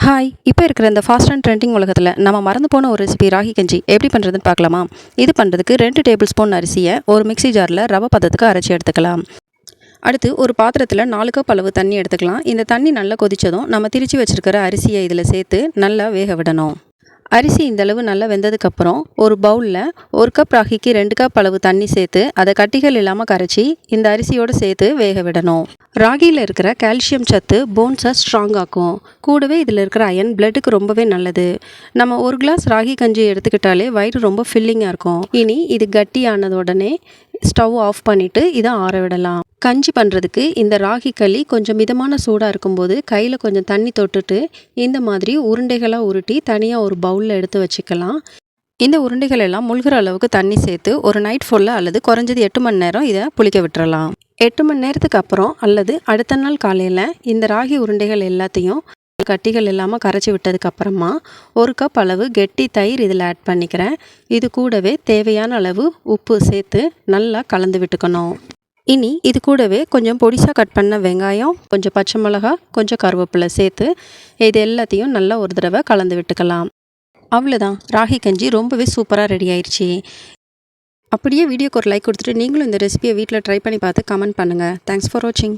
Hi! இப்போ இருக்கிற இந்த ஃபாஸ்ட் அண்ட் ட்ரெண்டிங் உலகத்தில் நம்ம மறந்து போன ஒரு ரெசிபி ராகி கஞ்சி எப்படி பண்ணுறதுன்னு பார்க்கலாமா? இது பண்ணுறதுக்கு 2 டேபிள் ஸ்பூன் அரிசியை ஒரு மிக்ஸி ஜாரில் ரவை பதத்துக்கு அரைச்சி எடுத்துக்கலாம். அடுத்து ஒரு பாத்திரத்தில் 4 கப் அளவு தண்ணி எடுத்துக்கலாம். இந்த தண்ணி நல்லா கொதிச்சதும் நம்ம திரிச்சு வச்சிருக்கிற அரிசியை இதில் சேர்த்து நல்லா வேக விடணும். அரிசி இந்தளவு நல்லா வெந்ததுக்கப்புறம் ஒரு பவுலில் 1 கப் ராகிக்கு 2 கப் அளவு தண்ணி சேர்த்து அதை கட்டிகள் இல்லாமல் கரைச்சி இந்த அரிசியோடு சேர்த்து வேக விடணும். ராகியில் இருக்கிற கால்சியம் சத்து போன்ஸை ஸ்ட்ராங் ஆக்கும். கூடவே இதில் இருக்கிற அயன் பிளட்டுக்கு ரொம்பவே நல்லது. நம்ம ஒரு கிளாஸ் ராகி கஞ்சி எடுத்துக்கிட்டாலே வயிறு ரொம்ப ஃபில்லிங்காக இருக்கும். இனி இது கட்டியானது உடனே ஸ்டவ் ஆஃப் பண்ணிவிட்டு இதை ஆற விடலாம். கஞ்சி பண்ணுறதுக்கு இந்த ராகி களி கொஞ்சம் மிதமான சூடாக இருக்கும்போது கையில் கொஞ்சம் தண்ணி தொட்டுட்டு இந்த மாதிரி உருண்டைகளாக உருட்டி தனியாக ஒரு பவுலில் எடுத்து வச்சுக்கலாம். இந்த உருண்டைகள் எல்லாம் முழுகிற அளவுக்கு தண்ணி சேர்த்து ஒரு நைட் ஃபுல்லாக அல்லது குறைஞ்சது 8 மணி நேரம் இதை புளிக்க விட்டுறலாம். 8 மணி நேரத்துக்கு அப்புறம் அல்லது அடுத்த நாள் காலையில் இந்த ராகி உருண்டைகள் எல்லாத்தையும் கட்டிகள் இல்லாமல் கரைச்சி விட்டதுக்கப்புறமா 1 கப் அளவு கெட்டி தயிர் இதில் ஆட் பண்ணிக்கிறேன். இது கூடவே தேவையான அளவு உப்பு சேர்த்து நல்லா கலந்து விட்டுக்கணும். இனி இது கூடவே கொஞ்சம் பொடிசாக கட் பண்ண வெங்காயம், கொஞ்சம் பச்சை மிளகா, கொஞ்சம் கருவேப்பிலை சேர்த்து இது எல்லாத்தையும் நல்லா ஒரு தடவை கலந்து விட்டுக்கலாம். அவ்வளோதான், ராகி கஞ்சி ரொம்பவே சூப்பராக ரெடி ஆயிடுச்சு. அப்படியே வீடியோக்கு ஒரு லைக் கொடுத்துட்டு நீங்களும் இந்த ரெசிபியை வீட்டில் ட்ரை பண்ணி பார்த்து கமெண்ட் பண்ணுங்கள். தேங்க்ஸ் ஃபார் வாட்சிங்.